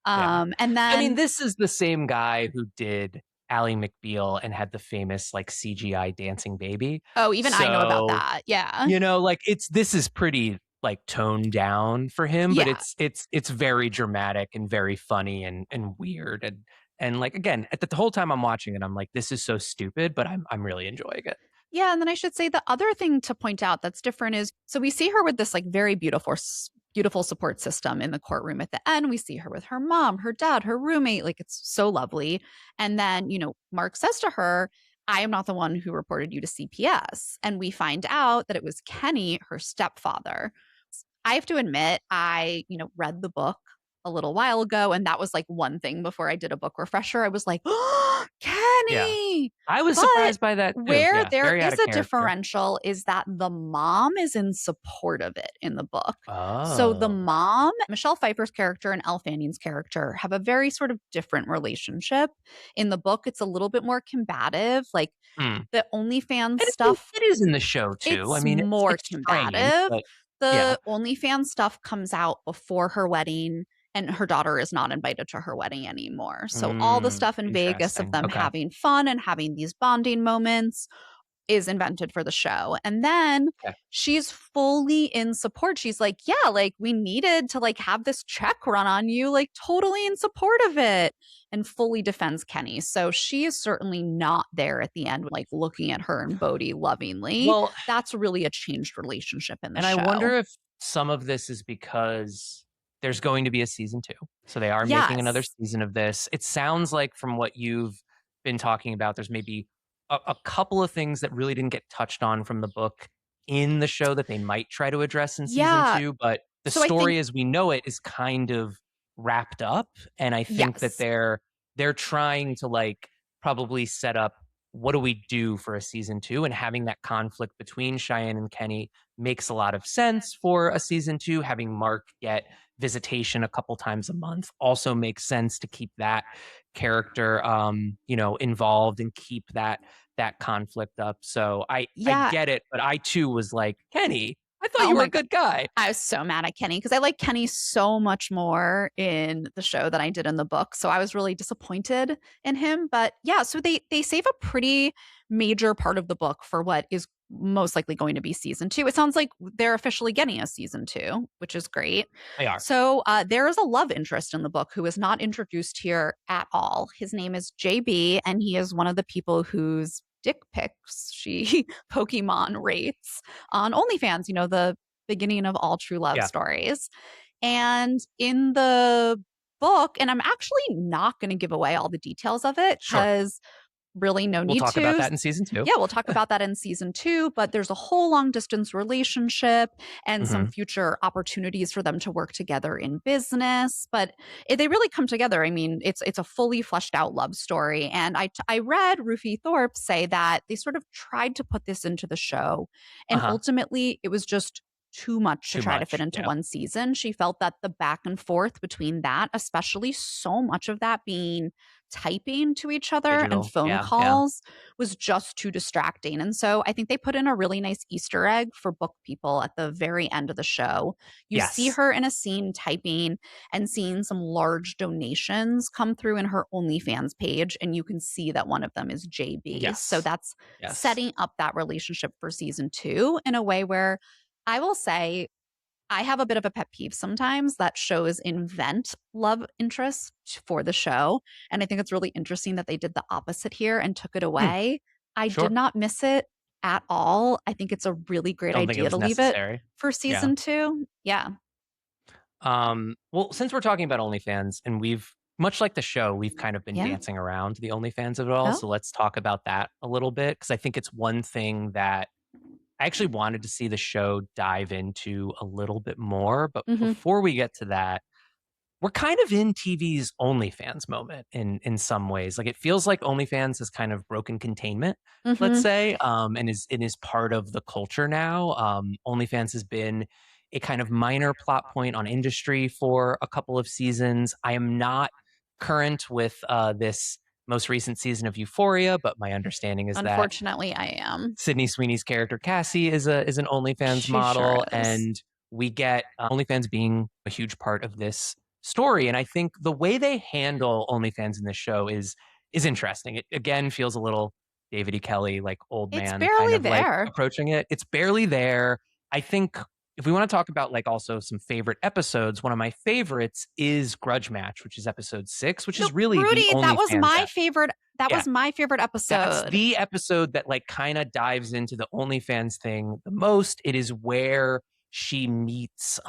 And then I mean, this is the same guy who did Ally McBeal and had the famous like CGI dancing baby. Oh, even I know about that. Yeah. You know, like this is pretty like toned down for him, but it's very dramatic and very funny and weird and like again, at the whole time I'm watching it, I'm like, this is so stupid, but I'm really enjoying it. Yeah, and then I should say the other thing to point out that's different is so we see her with this like very beautiful support system in the courtroom at the end. We see her with her mom, her dad, her roommate, like it's so lovely. And then, you know, Mark says to her, I am not the one who reported you to CPS. And we find out that it was Kenny, her stepfather. I have to admit, I, you know, read the book a little while ago, and that was like one thing before I did a book refresher. I was like, oh, Kenny. Yeah. I was surprised by that too. Where there is a differential is that the mom is in support of it in the book. Oh. So the mom, Michelle Pfeiffer's character and Elle Fanning's character have a very sort of different relationship. In the book, it's a little bit more combative. Like the OnlyFans stuff. It is in the show too. I mean, it's more combative. Strange, the OnlyFans stuff comes out before her wedding, and her daughter is not invited to her wedding anymore. So all the stuff in Vegas of them having fun and having these bonding moments is invented for the show. And then she's fully in support. She's like, yeah, like we needed to like have this check run on you, like totally in support of it, and fully defends Kenny. So she is certainly not there at the end, like looking at her and Bodhi lovingly. Well, that's really a changed relationship in the show. And I wonder if some of this is because there's going to be a season 2. So they are making another season of this. It sounds like from what you've been talking about, there's maybe a couple of things that really didn't get touched on from the book in the show that they might try to address in season 2. But the story as we know it is kind of wrapped up. And I think that they're trying to like probably set up what do we do for a season 2, and having that conflict between Cheyenne and Kenny makes a lot of sense for a season 2. Having Mark get visitation a couple times a month also makes sense to keep that character you know, involved and keep that conflict up. So I get it, but I too was like, Kenny, I thought you were a good guy. I was so mad at Kenny because I like Kenny so much more in the show than I did in the book. So I was really disappointed in him. But yeah, so they save a pretty major part of the book for what is most likely going to be season 2. It sounds like they're officially getting a season 2, which is great. They are. So there is a love interest in the book who is not introduced here at all. His name is JB, and he is one of the people whose dick pics she Pokemon rates on OnlyFans, you know, the beginning of all true love stories. And in the book, and I'm actually not going to give away all the details of it because really no need to. We'll talk about that in season 2. Yeah, we'll talk about that in season 2, but there's a whole long distance relationship and some future opportunities for them to work together in business. But they really come together. I mean, it's a fully fleshed out love story. And I read Rufi Thorpe say that they sort of tried to put this into the show, and ultimately it was just too much to try to fit into one season. She felt that the back and forth between that, especially so much of that being typing to each other and phone calls, was just too distracting. And so I think they put in a really nice Easter egg for book people at the very end of the show. You see her in a scene typing and seeing some large donations come through in her OnlyFans page, and you can see that one of them is JB. So that's setting up that relationship for season 2 in a way where I will say I have a bit of a pet peeve sometimes that shows invent love interest for the show. And I think it's really interesting that they did the opposite here and took it away. I did not miss it at all. I think it's a really great idea to leave it for season 2. Yeah. Well, since we're talking about OnlyFans, and we've, much like the show, we've kind of been dancing around the OnlyFans of it all. So let's talk about that a little bit, because I think it's one thing that I actually wanted to see the show dive into a little bit more. But before we get to that, we're kind of in TV's OnlyFans moment in some ways. Like, it feels like OnlyFans has kind of broken containment, let's say, and is part of the culture now. OnlyFans has been a kind of minor plot point on industry for a couple of seasons. I am not current with this most recent season of Euphoria, but my understanding is unfortunately I am. Sydney Sweeney's character Cassie is an OnlyFans model, sure and we get OnlyFans being a huge part of this story. And I think the way they handle OnlyFans in this show is interesting. It again feels a little David E. Kelly, like old man kind of there. like approaching it. It's barely there. I think if we want to talk about like also some favorite episodes, one of my favorites is Grudge Match, which is episode 6, which is really Rudi, the only that was my favorite. That was my favorite episode. That's the episode that like kind of dives into the OnlyFans thing the most. It is where she meets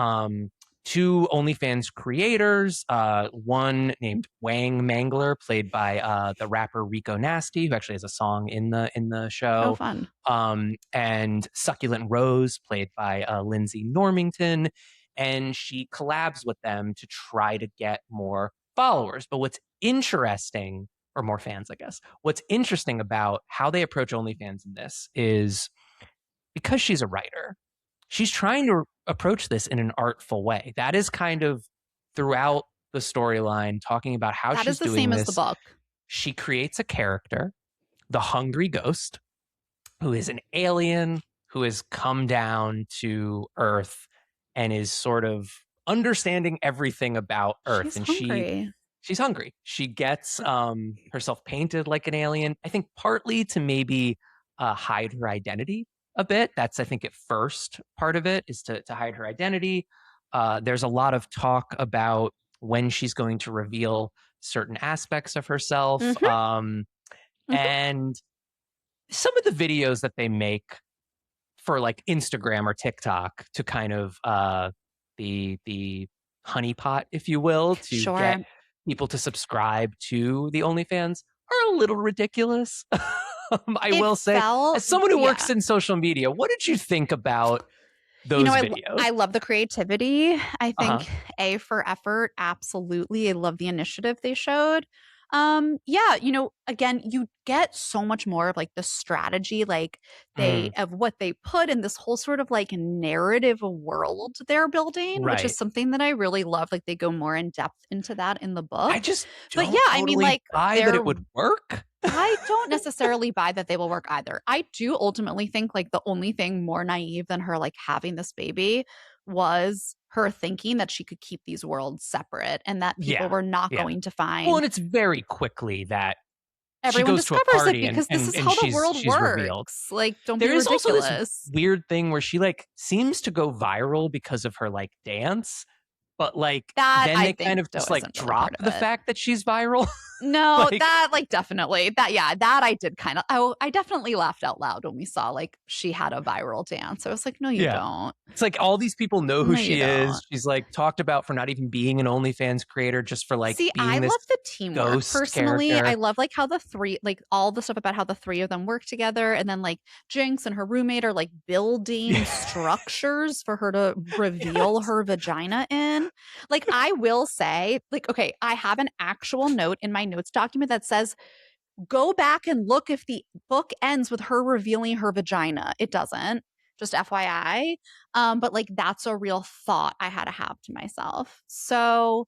two OnlyFans creators, one named Wang Mangler, played by the rapper Rico Nasty, who actually has a song in the show. Oh, fun. And Succulent Rose, played by Lindsay Normington. And she collabs with them to try to get more followers. But what's interesting, or more fans, I guess, what's interesting about how they approach OnlyFans in this is because she's a writer, she's trying to approach this in an artful way. That is kind of throughout the storyline, talking about how she's doing this. That is the same as the book. She creates a character, the Hungry Ghost, who is an alien who has come down to Earth and is sort of understanding everything about Earth. She's hungry. She gets herself painted like an alien, I think partly to maybe hide her identity a bit. That's, I think, at first part of it is to hide her identity. There's a lot of talk about when she's going to reveal certain aspects of herself. And some of the videos that they make for like Instagram or TikTok to kind of the honeypot, if you will, to get people to subscribe to the OnlyFans are a little ridiculous. I will say, as someone who works in social media, what did you think about those videos? I love the creativity. I think A for effort. Absolutely. I love the initiative they showed. Again, you get so much more of like the strategy, like of what they put in this whole sort of like narrative world they're building, which is something that I really love. Like they go more in depth into that in the book. I just buy that it would work. I don't necessarily buy that they will work either. I do ultimately think like the only thing more naive than her like having this baby was her thinking that she could keep these worlds separate and that people were not going to find. Well, and it's very quickly that everyone she goes discovers to a party it because and, this is and how the world she's works. Revealed. Like, don't be ridiculous. There is also this weird thing where she like seems to go viral because of her like dance. But like that, then they kind of just like drop the fact that she's viral. No, that like definitely that I did kind of I definitely laughed out loud when we saw like she had a viral dance. I was like, no, you don't. It's like all these people know who she is. She's like talked about for not even being an OnlyFans creator, just for like being I this love the teamwork personally. Character. I love like how the three, like all the stuff about how the three of them work together, and then like Jinx and her roommate are like building structures for her to reveal her vagina in. Like I will say, like, okay, I have an actual note in my notes document that says, go back and look if the book ends with her revealing her vagina. It doesn't, just FYI. But like, that's a real thought I had to have to myself. So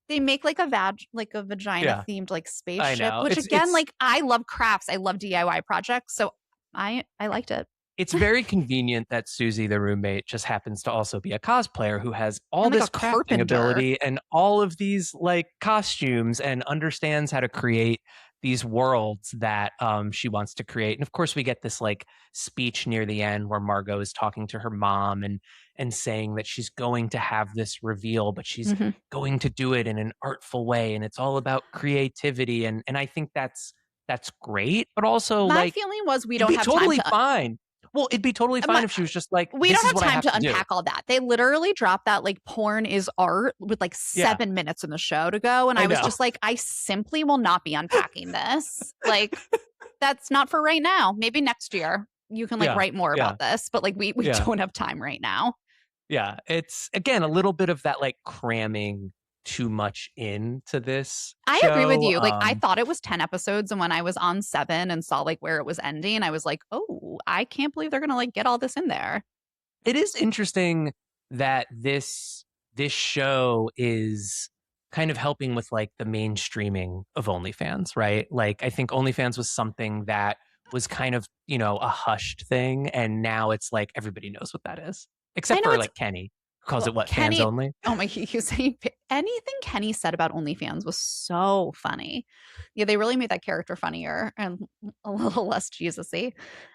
they make like a vagina themed like spaceship, which again, like I love crafts. I love DIY projects. So I liked it. It's very convenient that Susie, the roommate, just happens to also be a cosplayer who has all this crafting ability and all of these like costumes and understands how to create these worlds that she wants to create. And of course, we get this like speech near the end where Margo is talking to her mom and saying that she's going to have this reveal, but she's going to do it in an artful way. And it's all about creativity. And I think that's great. But also, my feeling was we don't have totally time to fine. Well, it'd be totally fine if she was just like, we don't have time to unpack all that. They literally dropped that like porn is art with like 7 minutes in the show to go. And I was just like, I simply will not be unpacking this. Like, that's not for right now. Maybe next year you can like write more about this, but like we don't have time right now. Yeah. It's again, a little bit of that like cramming too much into this show. I agree with you. Like I thought it was 10 episodes, and when I was on 7 and saw like where it was ending, I was like, oh, I can't believe they're gonna like get all this in there. It is interesting that this show is kind of helping with like the mainstreaming of OnlyFans, right? Like I think OnlyFans was something that was kind of, a hushed thing. And now it's like everybody knows what that is, I except know for it's like Kenny, who calls well, it what, fans Kenny. only? Oh my, you saying anything Kenny said about OnlyFans was so funny. Yeah, they really made that character funnier and a little less Jesus-y.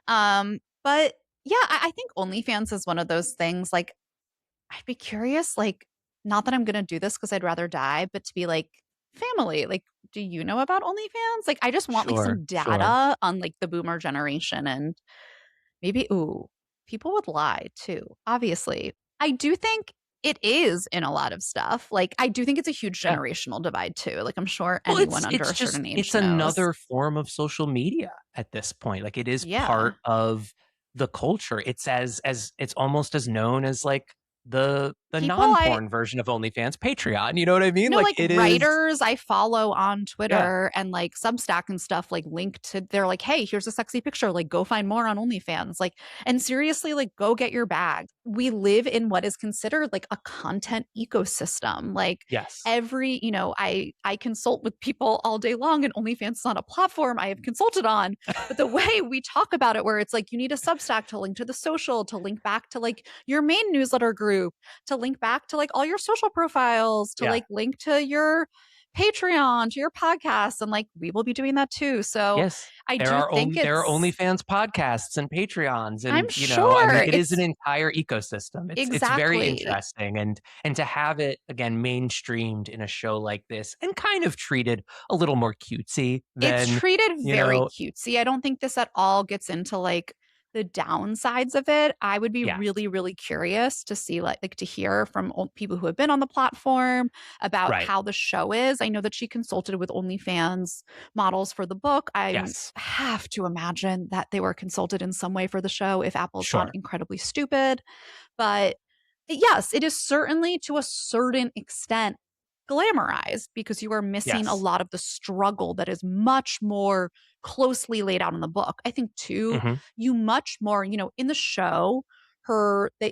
But yeah, I think OnlyFans is one of those things like I'd be curious, like, not that I'm gonna do this because I'd rather die, but to be like, family, like, do you know about OnlyFans? Like, I just want like Sure, some sure. data on like the boomer generation and maybe, ooh, people would lie too, obviously. I do think it is in a lot of stuff. Like, I do think it's a huge Yeah. generational divide too. Like, I'm sure Well, anyone under it's a just certain age it's knows. another form of social media at this point. Like it is Yeah. part of the culture. It's as it's almost as known as like the People I non-porn version of OnlyFans, Patreon. You know what I mean? No, Like like it is. writers I follow on Yeah. Twitter and like Substack and stuff like link to they're like, hey, here's a sexy picture. Like go find more on OnlyFans. Like, and seriously, like go get your bag. We live in what is considered like a content ecosystem. Like Yes. I consult with people all day long and OnlyFans is not a platform I have consulted on. But the way we talk about it, where it's like you need a Substack to link to the social, to link back to like your main newsletter group, to link back to like all your social profiles, to Yeah. like link to your Patreon, to your podcast. And like we will be doing that too. So Yes. I do think There are it's, OnlyFans podcasts and Patreons, I'm and I mean, sure it is an it's entire ecosystem. It's very exactly. interesting, and to have it again mainstreamed in a show like this, and kind of treated a little more cutesy It's than treated you very know. cutesy. I don't think this at all gets into like the downsides of it. I would be Yeah. really, really curious to see like to hear from people who have been on the platform about Right. how the show is. I know that she consulted with OnlyFans models for the book. I Yes. have to imagine that they were consulted in some way for the show if Apple's not Sure. incredibly stupid. But yes, it is certainly to a certain extent glamorized because you are missing a Yes. lot of the struggle that is much more closely laid out in the book. I think too, Hmm. you much more, in the show,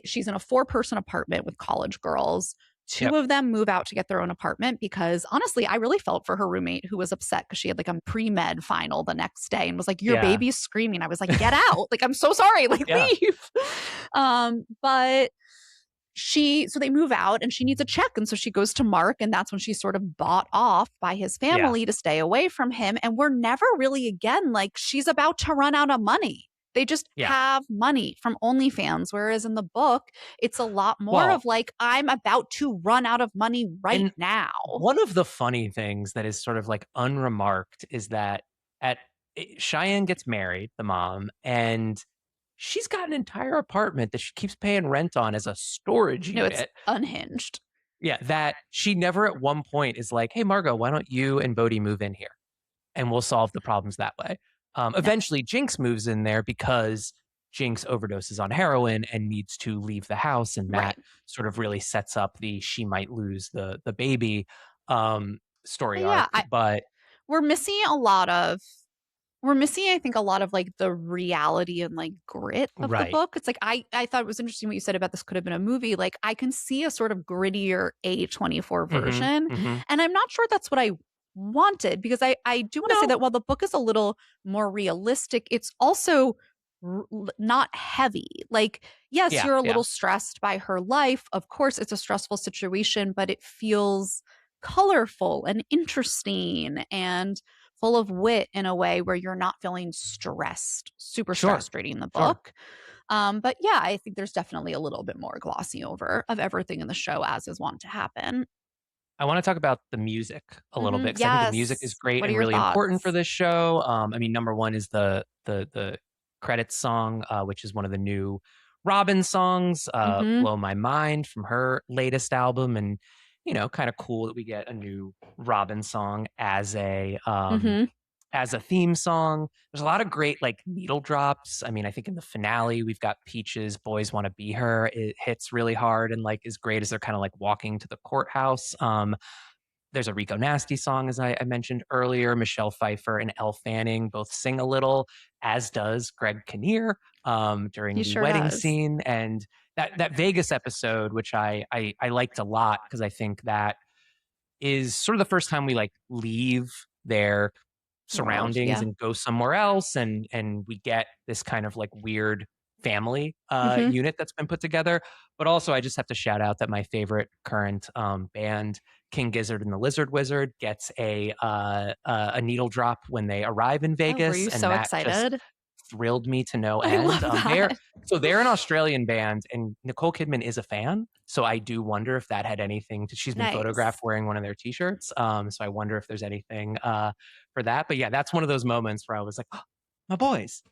she's in a 4-person apartment with college girls. Two Yep. of them move out to get their own apartment because honestly, I really felt for her roommate who was upset because she had like a pre-med final the next day and was like, your Yeah. baby's screaming. I was like, get out. Like, I'm so sorry. Like, Yeah. leave. But so they move out and she needs a check. And so she goes to Mark, and that's when she's sort of bought off by his Yeah. family to stay away from him. And we're never really again like she's about to run out of money. They just Yeah. have money from OnlyFans. Whereas in the book, it's a lot more Well, of like, I'm about to run out of money right and now. one of the funny things that is sort of like unremarked is that at Cheyenne gets married, the mom, and she's got an entire apartment that she keeps paying rent on as a storage No, it's unit. unhinged. Yeah, that she never at one point is like, "Hey, Margo, why don't you and Bodhi move in here, and we'll solve the problems that way." No, Eventually, Jinx moves in there because Jinx overdoses on heroin and needs to leave the house, and right. that sort of really sets up the she might lose the baby story But yeah, arc. But we're missing a lot of we're missing, I think, a lot of like the reality and like grit of the right, book. It's like I thought it was interesting what you said about this could have been a movie. Like I can see a sort of grittier A24 hmm, version. hmm, And I'm not sure that's what I wanted because I do want to say no, that while the book is a little more realistic, it's also not heavy. Like, yes, yeah, you're a yeah, little stressed by her life. Of course, it's a stressful situation, but it feels colorful and interesting and full of wit in a way where you're not feeling stressed, super sure, stressed reading the sure. book. But yeah, I think there's definitely a little bit more glossy over of everything in the show, as is wont to happen. I want to talk about the music a little bit because I think the music is Yes. great What are and your really important for thoughts? this show. I mean, number one is the credits song, which is one of the new Robin songs, Mm-hmm. "Blow My Mind" from her latest album, and kind of cool that we get a new Robin song Mm-hmm. as a theme song. There's a lot of great like needle drops. I mean, I think in the finale we've got Peaches "Boys Want to Be Her." It hits really hard and like is great as they're kind of like walking to the courthouse. There's a Rico Nasty song, as I mentioned earlier. Michelle Pfeiffer and Elle Fanning both sing a little, as does Greg Kinnear during He the sure wedding does. scene. And that Vegas episode, which I liked a lot because I think that is sort of the first time we like leave their surroundings and go somewhere else, and we get this kind of like weird family unit that's been put together. But also I just have to shout out that my favorite current band, King Gizzard and the Lizard Wizard, gets a needle drop when they arrive in Vegas. Were you so excited? Just thrilled me to no end. I love that. They're an Australian band, and Nicole Kidman is a fan. So I do wonder if that had anything to, she's been photographed wearing one of their t-shirts. So I wonder if there's anything for that. But yeah, that's one of those moments where I was like, oh, my boys.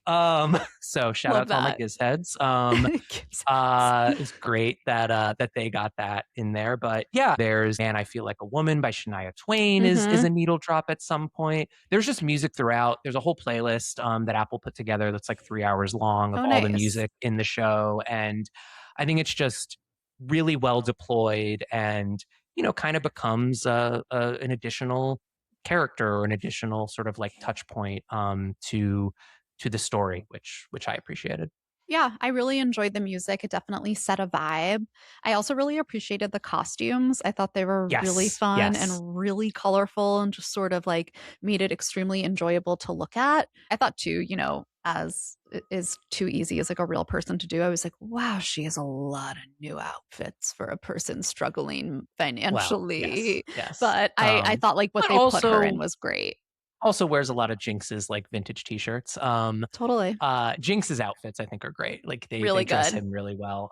So shout out to all my Giz heads. It's great that they got that in there. But yeah, there's And I Feel Like a Woman by Shania Twain is a needle drop at some point. There's just music throughout. There's a whole playlist that Apple put together that's like 3 hours long of all the music in the show. And I think it's just really well deployed, and kind of becomes an additional character or an additional sort of like touch point to the story, which I appreciated. Yeah, I really enjoyed the music. It definitely set a vibe. I also really appreciated the costumes. I thought they were really fun and really colorful, and just sort of like made it extremely enjoyable to look at. I thought too, as is too easy as like a real person to do, I was like, wow, she has a lot of new outfits for a person struggling financially. Well, yes. But I thought like what they put her in was great. Also wears a lot of Jinx's like vintage t-shirts. Totally. Jinx's outfits I think are great. Like they dress him really well.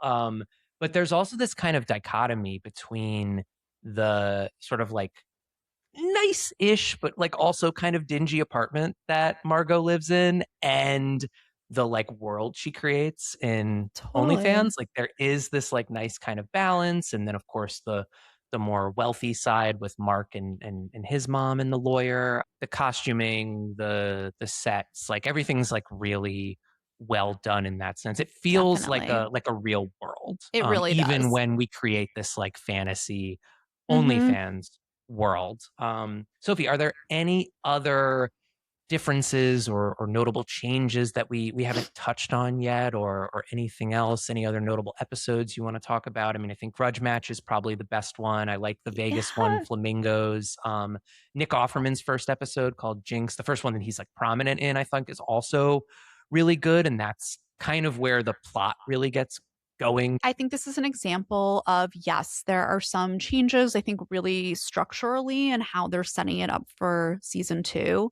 But there's also this kind of dichotomy between the sort of like nice-ish but like also kind of dingy apartment that Margo lives in, and the like world she creates in OnlyFans. Like there is this like nice kind of balance, and then of course the more wealthy side with Mark and his mom and the lawyer. The costuming, the sets, like everything's like really well done in that sense. It feels like a real world. It really does. Even when we create this like fantasy OnlyFans world. Sophie, are there any other differences or notable changes that we haven't touched on yet, or anything else, any other notable episodes you want to talk about? I mean, I think Grudge Match is probably the best one. I like the Vegas one, Flamingos. Nick Offerman's first episode called Jinx, the first one that he's like prominent in, I think is also really good, and that's kind of where the plot really gets going. I think this is an example of, yes, there are some changes, I think really structurally, and how they're setting it up for season 2.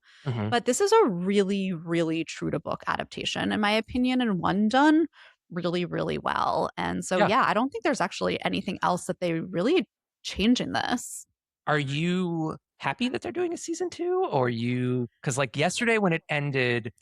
But this is a really, really true to book adaptation, in my opinion, and one done really, really well. And so, yeah, I don't think there's actually anything else that they really change in this. Are you happy that they're doing a season 2? Or because like yesterday when it ended,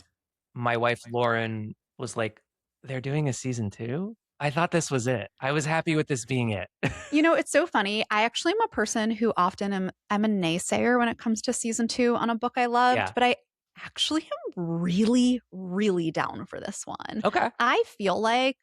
my wife Lauren was like, they're doing a season 2? I thought this was it. I was happy with this being it. It's so funny. I actually am a person who often I'm a naysayer when it comes to season 2 on a book I loved, but I actually am really, really down for this one. Okay. I feel like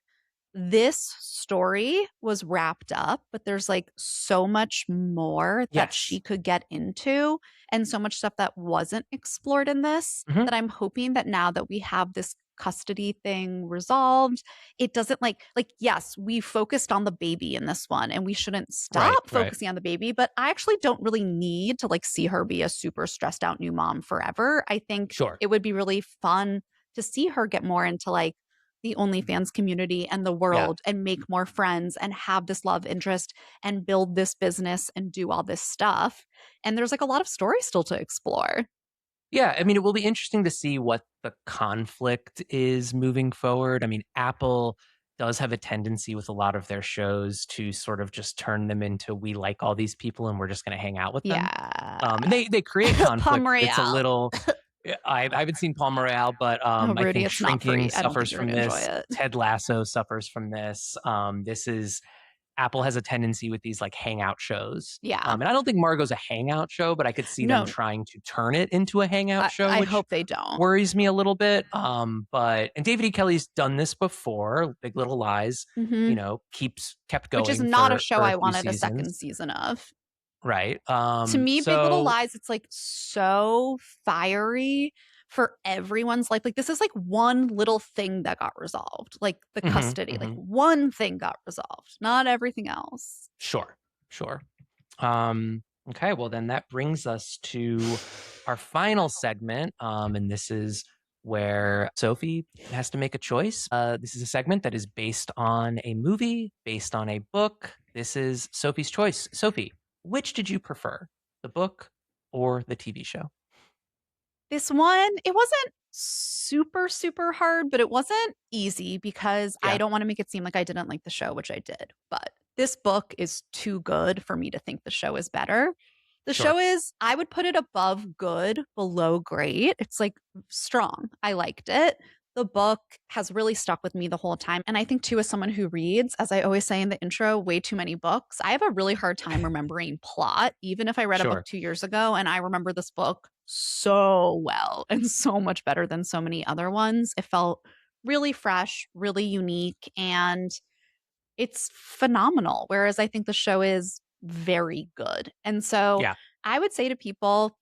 this story was wrapped up, but there's like so much more that she could get into, and so much stuff that wasn't explored in this, that I'm hoping that now that we have this custody thing resolved, it doesn't like yes, we focused on the baby in this one, and we shouldn't stop focusing on the baby, but I actually don't really need to like see her be a super stressed out new mom forever. I think it would be really fun to see her get more into like the OnlyFans community and the world, and make more friends, and have this love interest, and build this business, and do all this stuff. And there's like a lot of story still to explore. Yeah, I mean, it will be interesting to see what the conflict is moving forward. I mean, Apple does have a tendency with a lot of their shows to sort of just turn them into, we like all these people and we're just going to hang out with them. And they create conflict. It's a little... I haven't seen Palm Royale, but Rudy, I think Shrinking suffers from this. Ted Lasso suffers from this. Apple has a tendency with these like hangout shows. And I don't think Margo's a hangout show, but I could see them trying to turn it into a hangout show. I hope they don't. Worries me a little bit. And David E. Kelly's done this before. Big Little Lies, kept going. Which is not a show I wanted a second season of. Right. To me, Big Little Lies, it's like so fiery for everyone's life. Like this is like one little thing that got resolved, like the custody, like one thing got resolved, not everything else. Sure. Okay, well then that brings us to our final segment. And this is where Sophie has to make a choice. This is a segment that is based on a movie, based on a book. This is Sophie's choice. Sophie, which did you prefer, the book or the TV show? This one, it wasn't super, super hard, but it wasn't easy because I don't want to make it seem like I didn't like the show, which I did. But this book is too good for me to think the show is better. The show is, I would put it above good, below great. It's like strong. I liked it. The book has really stuck with me the whole time. And I think, too, as someone who reads, as I always say in the intro, way too many books, I have a really hard time remembering plot, even if I read a book 2 years ago and I remember this book so well and so much better than so many other ones. It felt really fresh, really unique, and it's phenomenal. Whereas I think the show is very good. And so I would say to people,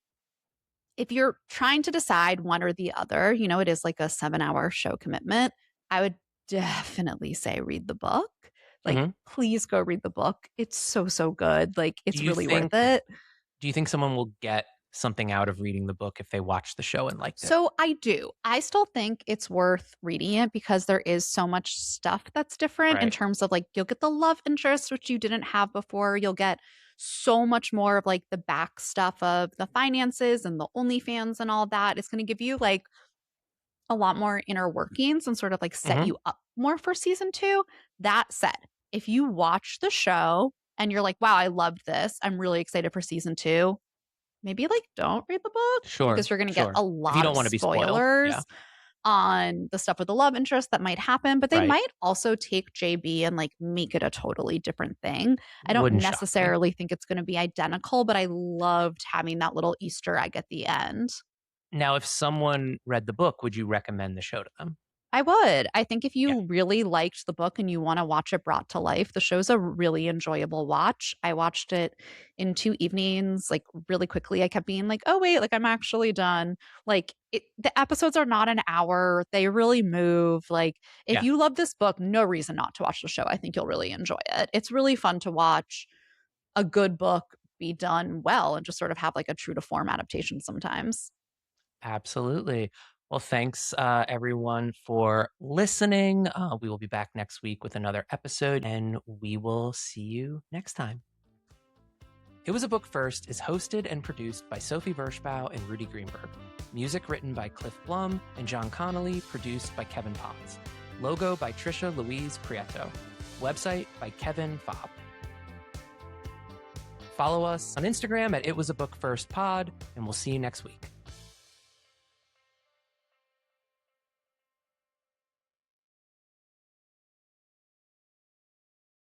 if you're trying to decide one or the other, you know, it is like a 7-hour show commitment. I would definitely say read the book. Like, please go read the book. It's so, so good. Like, it's really worth it. Do you think someone will get something out of reading the book if they watch the show and liked it? So I do. I still think it's worth reading it because there is so much stuff that's different in terms of like, you'll get the love interest, which you didn't have before. You'll get so much more of like the back stuff of the finances and the OnlyFans and all that. It's going to give you like a lot more inner workings and sort of like set you up more for season 2. That said, if you watch the show and you're like, wow, I loved this, I'm really excited for season 2, maybe like don't read the book because you're going to get a lot of spoilers on the stuff with the love interest that might happen, but they might also take JB and like make it a totally different thing. I don't necessarily think it's going to be identical, but I loved having that little Easter egg at the end. Now, if someone read the book, would you recommend the show to them? I would. I think if you really liked the book and you want to watch it brought to life, the show's a really enjoyable watch. I watched it in 2 evenings, like really quickly. I kept being like, oh, wait, like I'm actually done. Like the episodes are not an hour. They really move. Like if you love this book, no reason not to watch the show. I think you'll really enjoy it. It's really fun to watch a good book be done well and just sort of have like a true to form adaptation sometimes. Absolutely. Well, thanks everyone for listening. We will be back next week with another episode, and we will see you next time. It Was a Book First is hosted and produced by Sophie Vershbow and Rudi Greenberg. Music written by Cliff Blum and John Connolly, produced by Kevin Potts. Logo by Trisha, Louise, Prieto. Website by Kevin Fobb. Follow us on Instagram at It Was a Book First Pod, and we'll see you next week.